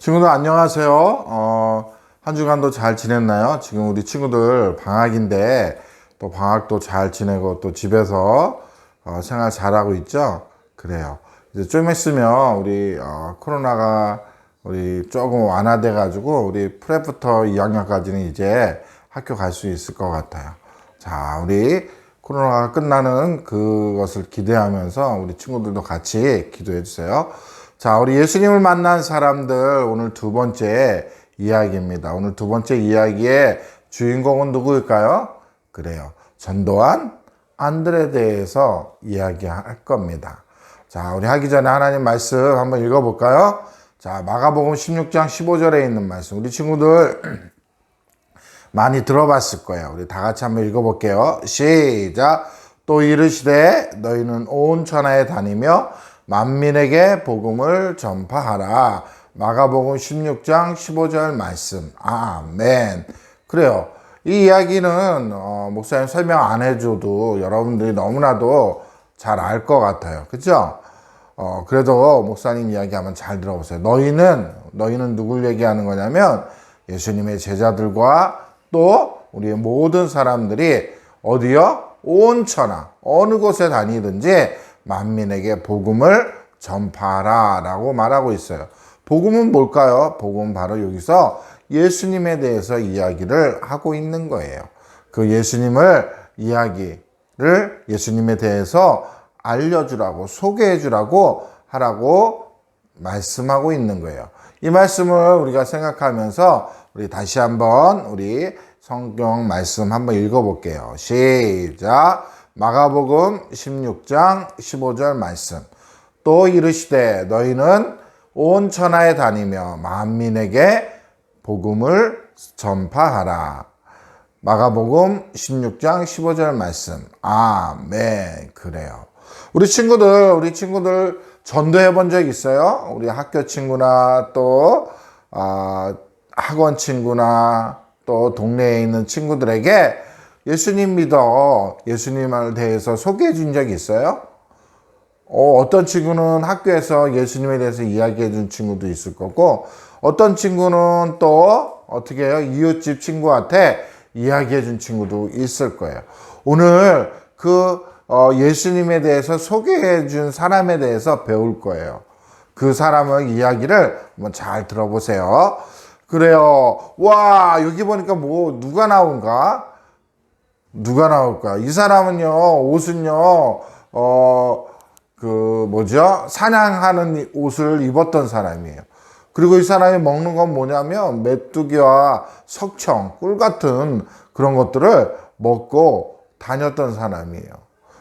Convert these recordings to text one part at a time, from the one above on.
친구들 안녕하세요. 한 주간도 잘 지냈나요? 지금 우리 친구들 방학인데 또 방학도 잘 지내고 또 집에서 생활 잘하고 있죠? 그래요. 이제 좀 있으면 우리 코로나가 우리 조금 완화돼 가지고 우리 프랩부터 2학년까지는 이제 학교 갈 수 있을 것 같아요. 자, 우리 코로나가 끝나는 그것을 기대하면서 우리 친구들도 같이 기도해 주세요. 자, 우리 예수님을 만난 사람들 오늘 두 번째 이야기입니다. 오늘 두 번째 이야기의 주인공은 누구일까요? 그래요. 전도한 안드레에 대해서 이야기할 겁니다. 자, 우리 하기 전에 하나님 말씀 한번 읽어볼까요? 자, 마가복음 16장 15절에 있는 말씀. 우리 친구들 많이 들어봤을 거예요. 우리 다 같이 한번 읽어볼게요. 시작. 또 이르시되 너희는 온 천하에 다니며 만민에게 복음을 전파하라. 마가복음 16장 15절 말씀. 아멘. 그래요. 이 이야기는 목사님 설명 안 해줘도 여러분들이 너무나도 잘 알 것 같아요. 그죠? 그래도 목사님 이야기하면 잘 들어보세요. 너희는 누굴 얘기하는 거냐면 예수님의 제자들과 또 우리 모든 사람들이 어디요? 온 천하 어느 곳에 다니든지 만민에게 복음을 전파하라 라고 말하고 있어요. 복음은 뭘까요? 복음은 바로 여기서 예수님에 대해서 이야기를 하고 있는 거예요. 그 예수님에 대해서 알려주라고 소개해주라고 하라고 말씀하고 있는 거예요. 이 말씀을 우리가 생각하면서 우리 다시 한번 우리 성경 말씀 한번 읽어볼게요. 시작. 마가복음 16장 15절 말씀. 또 이르시되 너희는 온 천하에 다니며 만민에게 복음을 전파하라. 마가복음 16장 15절 말씀. 아멘. 그래요. 우리 친구들 전도해 본 적 있어요? 우리 학교 친구나 또 학원 친구나 또 동네에 있는 친구들에게 예수님 믿어, 예수님을 대해서 소개해 준 적이 있어요? 어떤 친구는 학교에서 예수님에 대해서 이야기해 준 친구도 있을 거고, 어떤 친구는 또 어떻게 해요? 이웃집 친구한테 이야기해 준 친구도 있을 거예요. 오늘 예수님에 대해서 소개해 준 사람에 대해서 배울 거예요. 그 사람의 이야기를 한번 잘 들어보세요. 그래요. 와, 여기 보니까 누가 나올까? 이 사람은요, 옷은요, 사냥하는 옷을 입었던 사람이에요. 그리고 이 사람이 먹는 건 뭐냐면, 메뚜기와 석청, 꿀 같은 그런 것들을 먹고 다녔던 사람이에요.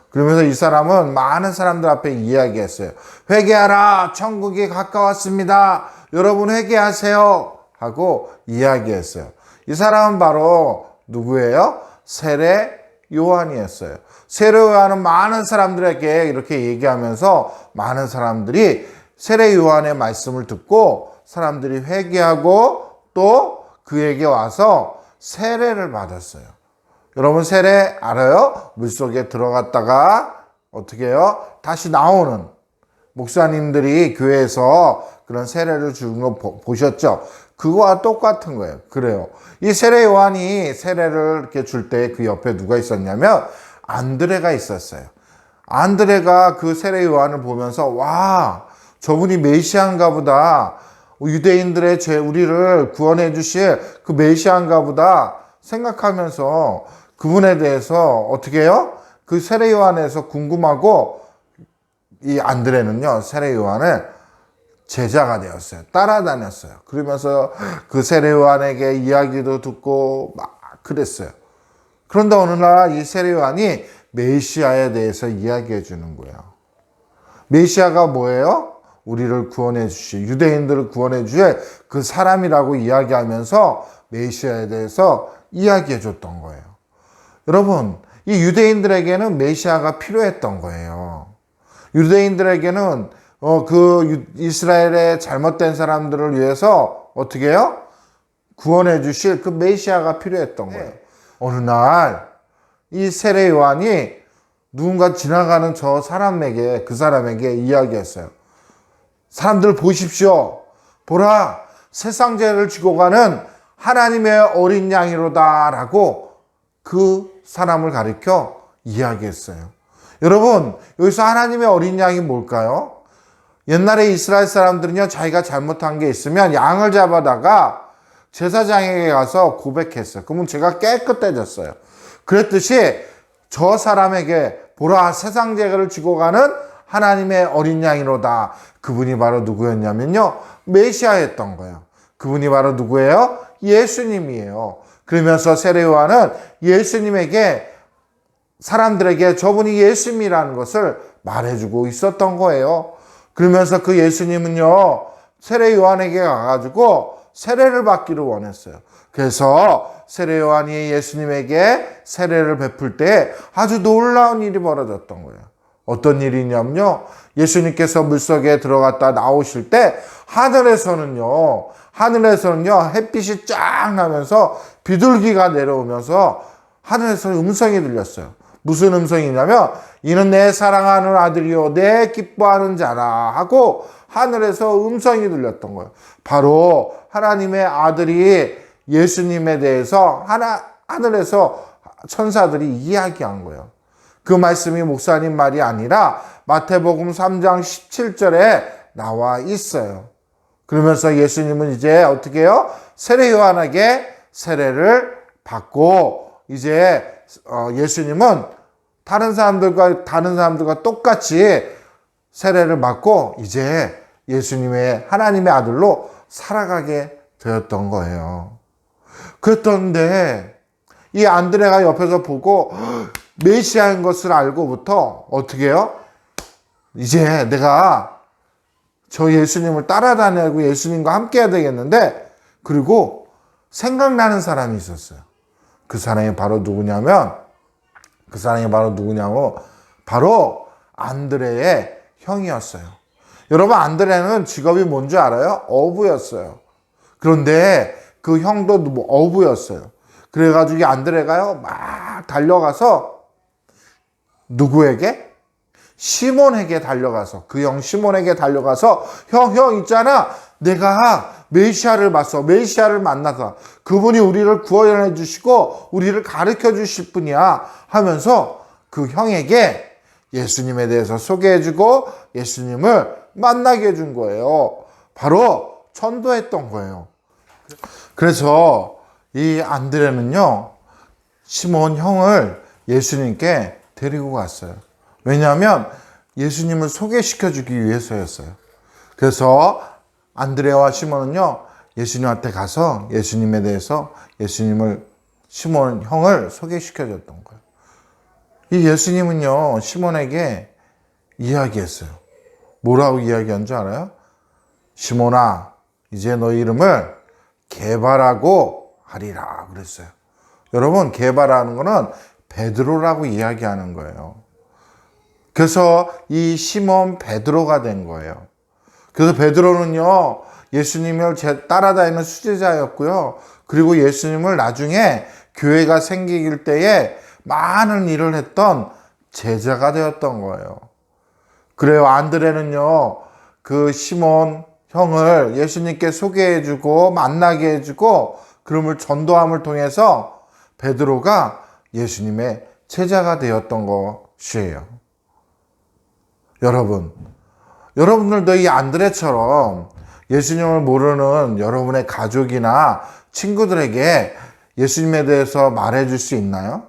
그러면서 이 사람은 많은 사람들 앞에 이야기했어요. 회개하라! 천국이 가까웠습니다. 여러분 회개하세요! 하고 이야기했어요. 이 사람은 바로 누구예요? 세례 요한이었어요. 세례 요한은 많은 사람들에게 이렇게 얘기하면서 많은 사람들이 세례 요한의 말씀을 듣고 사람들이 회개하고 또 그에게 와서 세례를 받았어요. 여러분 세례 알아요? 물속에 들어갔다가 어떻게 해요? 다시 나오는 목사님들이 교회에서 그런 세례를 주는 거 보셨죠? 그거와 똑같은 거예요. 그래요. 이 세례 요한이 세례를 이렇게 줄 때 그 옆에 누가 있었냐면 안드레가 있었어요. 안드레가 그 세례 요한을 보면서 와, 저분이 메시아인가 보다. 유대인들의 우리를 구원해 주실 그 메시아인가 보다 생각하면서 그분에 대해서 어떻게 해요? 그 세례 요한에서 궁금하고 이 안드레는요, 세례 요한을 제자가 되었어요. 따라다녔어요. 그러면서 그 세례 요한에게 이야기도 듣고 막 그랬어요. 그런데 어느 날 이 세례 요한이 메시아에 대해서 이야기해 주는 거예요. 메시아가 뭐예요? 우리를 구원해 주실, 유대인들을 구원해 주실 그 사람이라고 이야기하면서 메시아에 대해서 이야기해 줬던 거예요. 여러분, 이 유대인들에게는 메시아가 필요했던 거예요. 유대인들에게는 이스라엘의 잘못된 사람들을 위해서 어떻게 해요? 구원해 주실 그 메시아가 필요했던 거예요. 어느 날 이 세례 요한이 누군가 지나가는 그 사람에게 이야기했어요. 사람들 보십시오. 보라, 세상 죄를 지고 가는 하나님의 어린 양이로다 라고 그 사람을 가리켜 이야기했어요. 여러분, 여기서 하나님의 어린 양이 뭘까요? 옛날에 이스라엘 사람들은요, 자기가 잘못한 게 있으면 양을 잡아다가 제사장에게 가서 고백했어요. 그러면 죄가 깨끗해졌어요. 그랬듯이 저 사람에게 보라, 세상 죄를 지고 가는 하나님의 어린 양이로다. 그분이 바로 누구였냐면요, 메시아였던 거예요. 그분이 바로 누구예요? 예수님이에요. 그러면서 세례 요한은 예수님에게, 사람들에게 저분이 예수님이라는 것을 말해주고 있었던 거예요. 그러면서 그 예수님은요, 세례 요한에게 가가지고 세례를 받기를 원했어요. 그래서 세례 요한이 예수님에게 세례를 베풀 때 아주 놀라운 일이 벌어졌던 거예요. 어떤 일이냐면요, 예수님께서 물속에 들어갔다 나오실 때 하늘에서는요 햇빛이 쫙 나면서 비둘기가 내려오면서 하늘에서 음성이 들렸어요. 무슨 음성이냐면 이는 내 사랑하는 아들이요 내 기뻐하는 자라 하고 하늘에서 음성이 들렸던 거예요. 바로 하나님의 아들이 예수님에 대해서 하늘에서 천사들이 이야기한 거예요. 그 말씀이 목사님 말이 아니라 마태복음 3장 17절에 나와 있어요. 그러면서 예수님은 이제 어떻게 해요? 세례 요한에게 세례를 받고 이제 예수님은 다른 사람들과 똑같이 세례를 받고 이제 예수님의 하나님의 아들로 살아가게 되었던 거예요. 그랬던데 이 안드레가 옆에서 보고 메시아인 것을 알고부터 어떻게 해요? 이제 내가 저 예수님을 따라다니고 예수님과 함께 해야 되겠는데, 그리고 생각나는 사람이 있었어요. 그 사람이 바로 누구냐면 바로 안드레의 형이었어요. 여러분, 안드레는 직업이 뭔지 알아요? 어부였어요. 그런데 그 형도 어부였어요. 그래가지고 이 안드레가요 막 달려가서 누구에게? 시몬에게 달려가서, 그 형 시몬에게 달려가서 형 있잖아, 내가 메시아를 봤어. 메시아를 만나서 그분이 우리를 구원해 주시고 우리를 가르쳐 주실 분이야 하면서 그 형에게 예수님에 대해서 소개해 주고 예수님을 만나게 해준 거예요. 바로 전도했던 거예요. 그래서 이 안드레는요, 시몬 형을 예수님께 데리고 갔어요. 왜냐하면 예수님을 소개시켜 주기 위해서였어요. 그래서 안드레와 시몬은요, 예수님한테 가서 예수님에 대해서 시몬 형을 소개시켜 줬던 거예요. 이 예수님은요, 시몬에게 이야기했어요. 뭐라고 이야기한 줄 알아요? 시몬아, 이제 너 이름을 게바라고 하리라 그랬어요. 여러분, 게바라는 거는 베드로라고 이야기하는 거예요. 그래서 이 시몬 베드로가 된 거예요. 그래서 베드로는요, 예수님을 따라다니는 수제자였고요. 그리고 예수님을 나중에 교회가 생길 때에 많은 일을 했던 제자가 되었던 거예요. 그래요. 안드레는요, 그 시몬 형을 예수님께 소개해주고 만나게 해주고 그럼을 전도함을 통해서 베드로가 예수님의 제자가 되었던 것이에요. 여러분들도 이 안드레처럼 예수님을 모르는 여러분의 가족이나 친구들에게 예수님에 대해서 말해줄 수 있나요?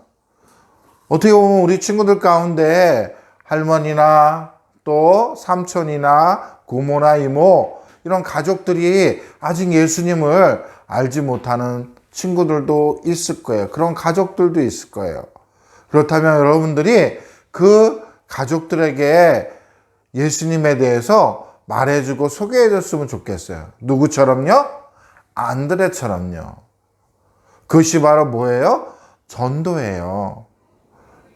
어떻게 보면 우리 친구들 가운데 할머니나 또 삼촌이나 고모나 이모 이런 가족들이 아직 예수님을 알지 못하는 친구들도 있을 거예요. 그런 가족들도 있을 거예요. 그렇다면 여러분들이 그 가족들에게 예수님에 대해서 말해주고 소개해줬으면 좋겠어요. 누구처럼요? 안드레처럼요. 그것이 바로 뭐예요? 전도예요.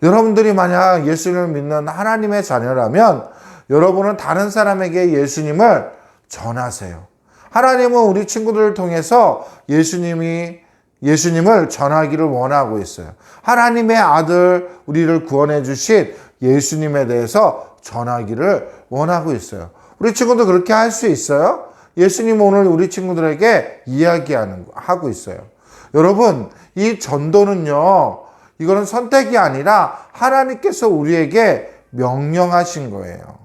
여러분들이 만약 예수님을 믿는 하나님의 자녀라면 여러분은 다른 사람에게 예수님을 전하세요. 하나님은 우리 친구들을 통해서 예수님을 전하기를 원하고 있어요. 하나님의 아들, 우리를 구원해 주신 예수님에 대해서 전하기를 원하고 있어요. 우리 친구도 그렇게 할 수 있어요? 예수님 오늘 우리 친구들에게 하고 있어요. 여러분, 이 전도는요, 이거는 선택이 아니라 하나님께서 우리에게 명령하신 거예요.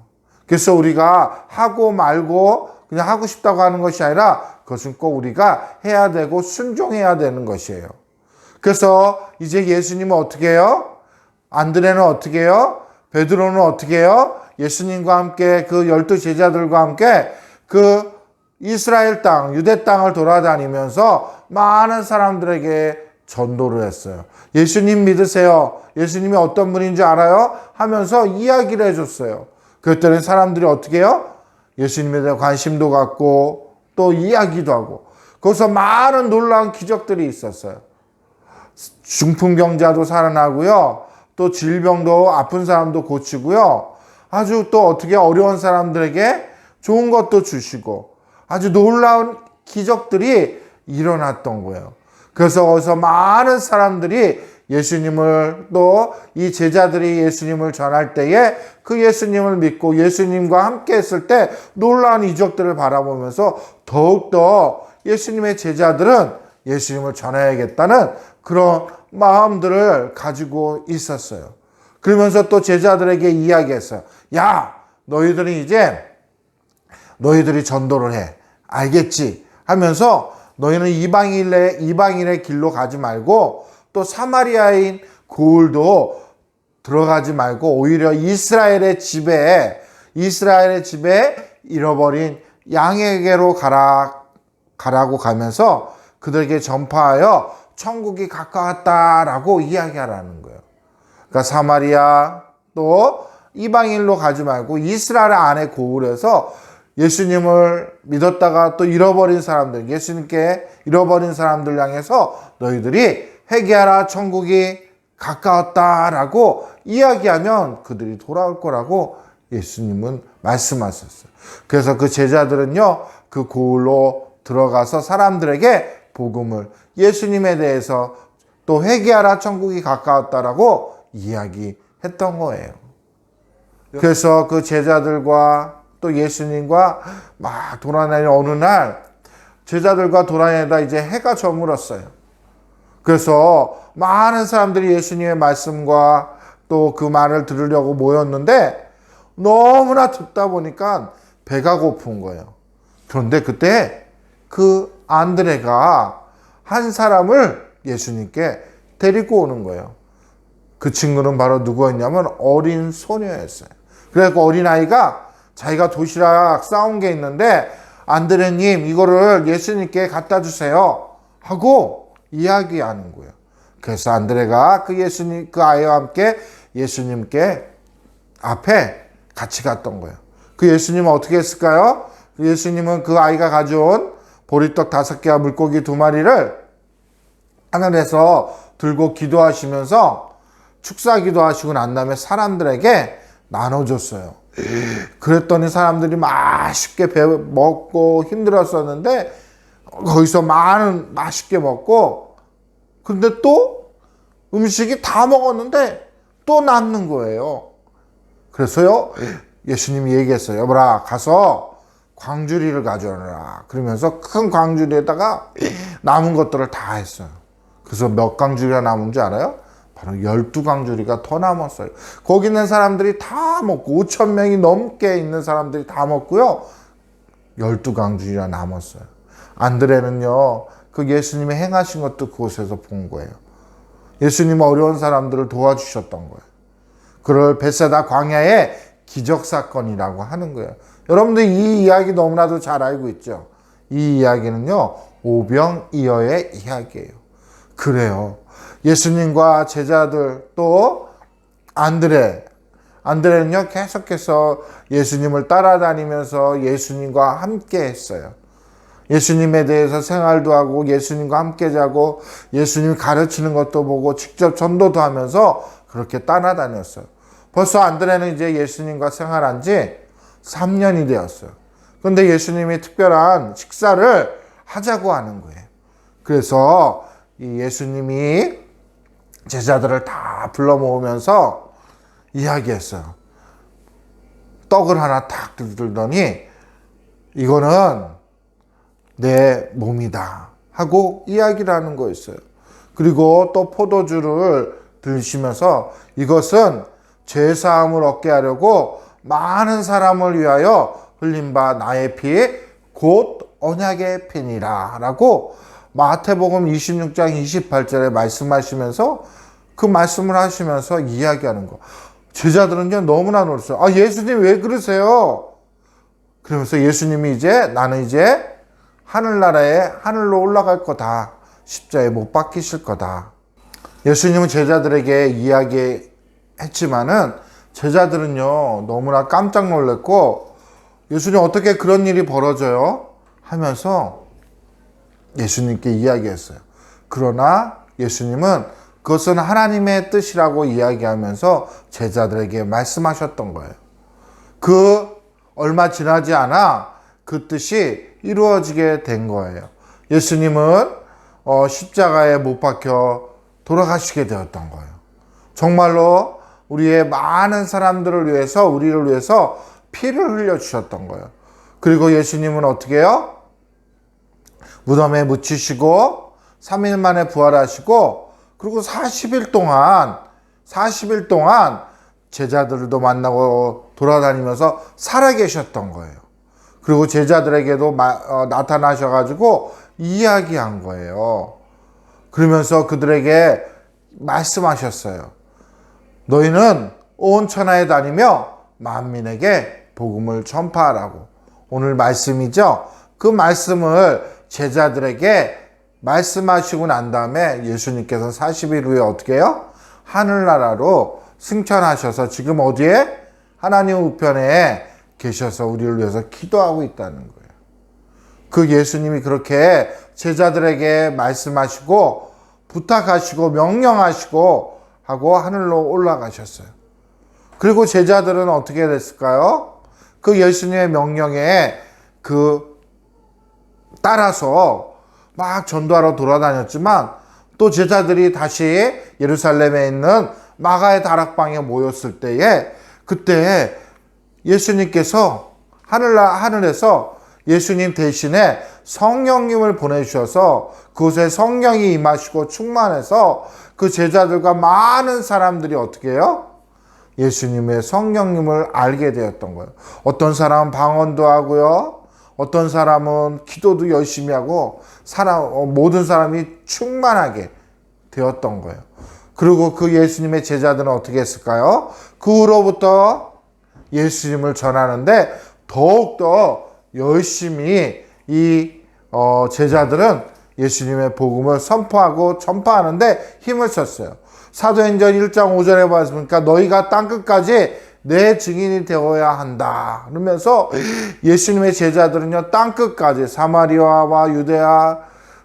그래서 우리가 하고 말고 그냥 하고 싶다고 하는 것이 아니라 그것은 꼭 우리가 해야 되고 순종해야 되는 것이에요. 그래서 이제 예수님은 어떻게 해요? 안드레는 어떻게 해요? 베드로는 어떻게 해요? 예수님과 함께 그 12 제자들과 함께 그 이스라엘 땅, 유대 땅을 돌아다니면서 많은 사람들에게 전도를 했어요. 예수님 믿으세요. 예수님이 어떤 분인지 알아요? 하면서 이야기를 해줬어요. 그랬더니 사람들이 어떻게 해요? 예수님에 대한 관심도 갖고 또 이야기도 하고 거기서 많은 놀라운 기적들이 있었어요. 중풍병자도 살아나고요. 또 질병도 아픈 사람도 고치고요. 아주 또 어떻게 어려운 사람들에게 좋은 것도 주시고 아주 놀라운 기적들이 일어났던 거예요. 그래서 거기서 많은 사람들이 예수님을 또 이 제자들이 예수님을 전할 때에 그 예수님을 믿고 예수님과 함께 했을 때 놀라운 이적들을 바라보면서 더욱더 예수님의 제자들은 예수님을 전해야겠다는 그런 마음들을 가지고 있었어요. 그러면서 또 제자들에게 이야기했어요. 야, 너희들이 전도를 해. 알겠지? 하면서 너희는 이방인의 길로 가지 말고 또 사마리아인 고을도 들어가지 말고 오히려 이스라엘의 집에 잃어버린 양에게로 가라고 가면서 그들에게 전파하여 천국이 가까웠다라고 이야기하라는 거예요. 그러니까 사마리아 또 이방인로 가지 말고 이스라엘 안에 고을에서 예수님을 믿었다가 또 잃어버린 사람들, 예수님께 잃어버린 사람들 향해서 너희들이 회개하라, 천국이 가까웠다라고 이야기하면 그들이 돌아올 거라고 예수님은 말씀하셨어요. 그래서 그 제자들은요, 그 고을로 들어가서 사람들에게 복음을, 예수님에 대해서 또 회개하라, 천국이 가까웠다라고 이야기했던 거예요. 그래서 그 제자들과 또 예수님과 막 돌아다니는 어느 날 제자들과 돌아다니다 이제 해가 저물었어요. 그래서 많은 사람들이 예수님의 말씀과 또 그 말을 들으려고 모였는데 너무나 듣다 보니까 배가 고픈 거예요. 그런데 그때 그 안드레가 한 사람을 예수님께 데리고 오는 거예요. 그 친구는 바로 누구였냐면 어린 소녀였어요. 그래서 어린아이가 자기가 도시락 싸온 게 있는데 안드레님 이거를 예수님께 갖다 주세요 하고 이야기하는 거예요. 그래서 안드레가 그 아이와 함께 예수님께 앞에 같이 갔던 거예요. 그 예수님은 어떻게 했을까요? 그 예수님은 그 아이가 가져온 보리떡 5개와 물고기 2마리를 하늘에서 들고 기도하시면서 축사기도 하시고 난 다음에 사람들에게 나눠줬어요. 그랬더니 사람들이 맛있게 먹고 힘들었었는데 거기서 맛있게 먹고 근데 또 음식이 다 먹었는데 또 남는 거예요. 그래서요 예수님이 얘기했어요. 여보라 가서 광주리를 가져오라. 그러면서 큰 광주리에다가 남은 것들을 다 했어요. 그래서 몇 광주리가 남은 줄 알아요? 바로 12광주리가 더 남았어요. 거기 있는 사람들이 다 먹고 5,000명이 넘게 있는 사람들이 다 먹고요. 12광주리가 남았어요. 안드레는요. 그 예수님이 행하신 것도 그곳에서 본 거예요. 예수님은 어려운 사람들을 도와주셨던 거예요. 그걸 베세다 광야의 기적사건이라고 하는 거예요. 여러분들 이 이야기 너무나도 잘 알고 있죠. 이 이야기는요. 오병이어의 이야기예요. 그래요. 예수님과 제자들 또 안드레는요 계속해서 예수님을 따라다니면서 예수님과 함께 했어요. 예수님에 대해서 생활도 하고 예수님과 함께 자고 예수님 가르치는 것도 보고 직접 전도도 하면서 그렇게 따라다녔어요. 벌써 안드레는 이제 예수님과 생활한 지 3년이 되었어요. 그런데 예수님이 특별한 식사를 하자고 하는 거예요. 그래서 이 예수님이 제자들을 다 불러 모으면서 이야기했어요. 떡을 하나 탁 들더니 이거는 내 몸이다 하고 이야기를 하는 거였어요. 그리고 또 포도주를 드시면서 이것은 죄사함을 얻게 하려고 많은 사람을 위하여 흘린 바 나의 피 곧 언약의 피니라 라고 마태복음 26장 28절에 말씀하시면서 그 말씀을 하시면서 이야기하는 거. 제자들은요 너무나 놀랐어요. 아, 예수님 왜 그러세요? 그러면서 예수님이 나는 이제 하늘로 올라갈 거다. 십자에 못 박히실 거다. 예수님은 제자들에게 이야기했지만은 제자들은요 너무나 깜짝 놀랐고, 예수님 어떻게 그런 일이 벌어져요? 하면서 예수님께 이야기했어요. 그러나 예수님은 그것은 하나님의 뜻이라고 이야기하면서 제자들에게 말씀하셨던 거예요. 그 얼마 지나지 않아 그 뜻이 이루어지게 된 거예요. 예수님은 십자가에 못 박혀 돌아가시게 되었던 거예요. 정말로 우리의 많은 사람들을 위해서, 우리를 위해서 피를 흘려주셨던 거예요. 그리고 예수님은 어떻게 해요? 무덤에 묻히시고 3일 만에 부활하시고, 그리고 40일 동안 제자들도 만나고 돌아다니면서 살아계셨던 거예요. 그리고 제자들에게도 나타나셔가지고 이야기한 거예요. 그러면서 그들에게 말씀하셨어요. 너희는 온 천하에 다니며 만민에게 복음을 전파하라고. 오늘 말씀이죠. 그 말씀을 제자들에게 말씀하시고 난 다음에 예수님께서 40일 후에 어떻게 해요? 하늘나라로 승천하셔서 지금 어디에? 하나님 우편에 계셔서 우리를 위해서 기도하고 있다는 거예요. 그 예수님이 그렇게 제자들에게 말씀하시고 부탁하시고 명령하시고 하고 하늘로 올라가셨어요. 그리고 제자들은 어떻게 됐을까요? 그 예수님의 명령에 따라서 막 전도하러 돌아다녔지만, 또 제자들이 다시 예루살렘에 있는 마가의 다락방에 모였을 때에, 그때 예수님께서 하늘에서 예수님 대신에 성령님을 보내주셔서 그곳에 성령이 임하시고 충만해서 그 제자들과 많은 사람들이 어떻게 해요? 예수님의 성령님을 알게 되었던 거예요. 어떤 사람은 방언도 하고요, 어떤 사람은 기도도 열심히 하고 모든 사람이 충만하게 되었던 거예요. 그리고 그 예수님의 제자들은 어떻게 했을까요? 그 후로부터 예수님을 전하는데 더욱더 열심히 이 제자들은 예수님의 복음을 선포하고 전파하는데 힘을 썼어요. 사도행전 1장 5절에 보았습니까? 너희가 땅끝까지 내 증인이 되어야 한다. 그러면서 예수님의 제자들은요, 땅끝까지, 사마리아와 유대아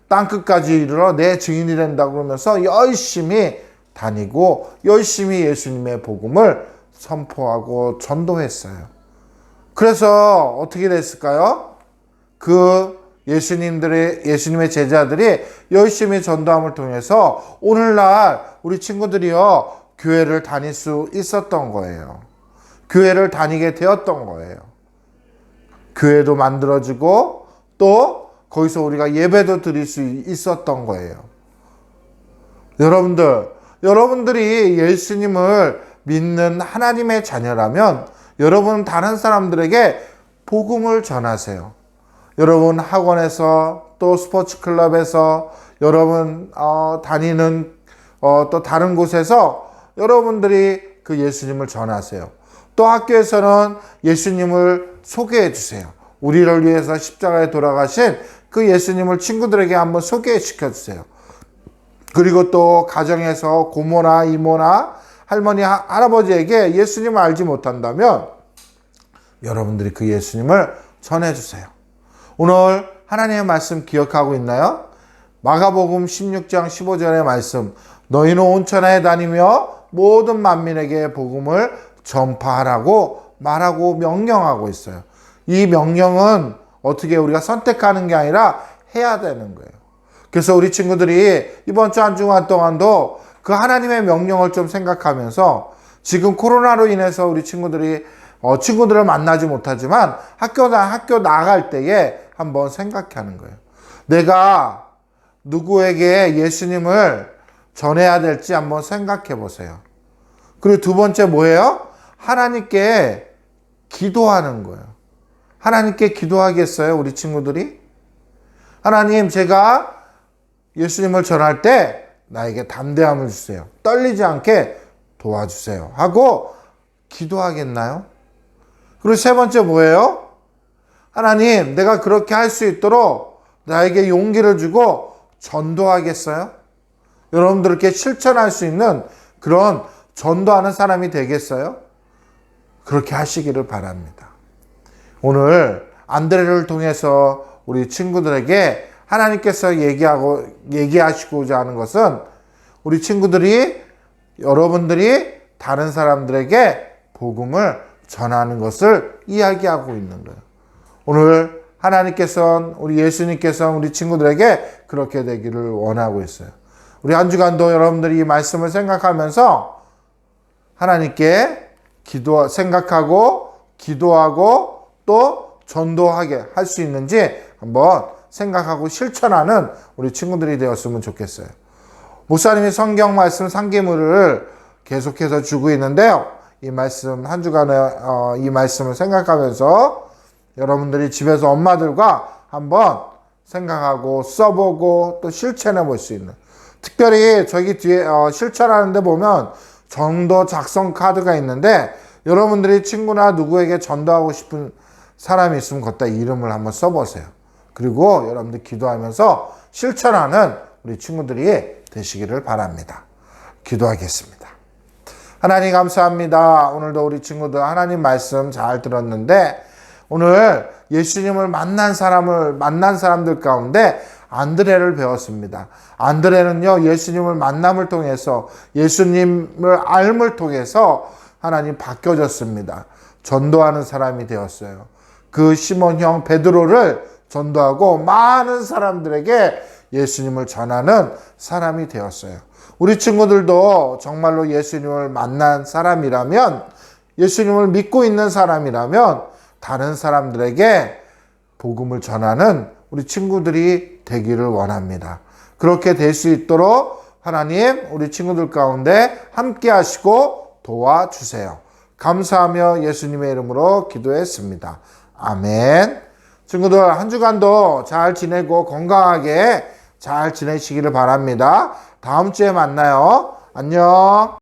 땅끝까지 이르러 내 증인이 된다고 그러면서 열심히 다니고 열심히 예수님의 복음을 선포하고 전도했어요. 그래서 어떻게 됐을까요? 그 예수님의 제자들이 열심히 전도함을 통해서 오늘날 우리 친구들이요, 교회를 다닐 수 있었던 거예요. 교회를 다니게 되었던 거예요. 교회도 만들어지고 또 거기서 우리가 예배도 드릴 수 있었던 거예요. 여러분들이 예수님을 믿는 하나님의 자녀라면 여러분 다른 사람들에게 복음을 전하세요. 여러분 학원에서 또 스포츠 클럽에서 여러분 다니는 또 다른 곳에서 여러분들이 그 예수님을 전하세요. 또 학교에서는 예수님을 소개해 주세요. 우리를 위해서 십자가에 돌아가신 그 예수님을 친구들에게 한번 소개시켜 주세요. 그리고 또 가정에서 고모나 이모나 할머니, 할아버지에게 예수님을 알지 못한다면 여러분들이 그 예수님을 전해주세요. 오늘 하나님의 말씀 기억하고 있나요? 마가복음 16장 15절의 말씀, 너희는 온 천하에 다니며 모든 만민에게 복음을 전파하라고 말하고 명령하고 있어요. 이 명령은 어떻게 우리가 선택하는 게 아니라 해야 되는 거예요. 그래서 우리 친구들이 이번 주 한 주간 동안도 그 하나님의 명령을 좀 생각하면서, 지금 코로나로 인해서 우리 친구들이 친구들을 만나지 못하지만 학교 나갈 때에 한번 생각하는 거예요. 내가 누구에게 예수님을 전해야 될지 한번 생각해 보세요. 그리고 두 번째 뭐예요? 하나님께 기도하는 거예요. 하나님께 기도하겠어요, 우리 친구들이? 하나님, 제가 예수님을 전할 때 나에게 담대함을 주세요. 떨리지 않게 도와주세요. 하고 기도하겠나요? 그리고 세 번째 뭐예요? 하나님, 내가 그렇게 할 수 있도록 나에게 용기를 주고 전도하겠어요? 여러분들께 실천할 수 있는 그런 전도하는 사람이 되겠어요? 그렇게 하시기를 바랍니다. 오늘 안드레를 통해서 우리 친구들에게 하나님께서 얘기하시고자 하는 것은 우리 친구들이, 여러분들이 다른 사람들에게 복음을 전하는 것을 이야기하고 있는 거예요. 오늘 하나님께서는, 우리 예수님께서는 우리 친구들에게 그렇게 되기를 원하고 있어요. 우리 한 주간도 여러분들이 이 말씀을 생각하면서 하나님께 생각하고 기도하고 또 전도하게 할 수 있는지 한번 생각하고 실천하는 우리 친구들이 되었으면 좋겠어요. 목사님이 성경 말씀 상기물을 계속해서 주고 있는데요. 이 말씀, 한 주간의 이 말씀을 생각하면서 여러분들이 집에서 엄마들과 한번 생각하고 써보고 또 실천해 볼 수 있는, 특별히 저기 뒤에 실천하는데 보면 전도 작성 카드가 있는데 여러분들이 친구나 누구에게 전도하고 싶은 사람이 있으면 거기다 이름을 한번 써보세요. 그리고 여러분들 기도하면서 실천하는 우리 친구들이 되시기를 바랍니다. 기도하겠습니다. 하나님 감사합니다. 오늘도 우리 친구들 하나님 말씀 잘 들었는데 오늘 예수님을 만난 사람들 가운데 안드레를 배웠습니다. 안드레는요, 예수님을 만남을 통해서, 예수님을 알을 통해서 하나님 바뀌어졌습니다. 전도하는 사람이 되었어요. 그 시몬 형 베드로를 전도하고 많은 사람들에게 예수님을 전하는 사람이 되었어요. 우리 친구들도 정말로 예수님을 만난 사람이라면, 예수님을 믿고 있는 사람이라면 다른 사람들에게 복음을 전하는 우리 친구들이 되기를 원합니다. 그렇게 될 수 있도록 하나님 우리 친구들 가운데 함께 하시고 도와주세요. 감사하며 예수님의 이름으로 기도했습니다. 아멘. 친구들 한 주간도 잘 지내고 건강하게 잘 지내시기를 바랍니다. 다음 주에 만나요. 안녕.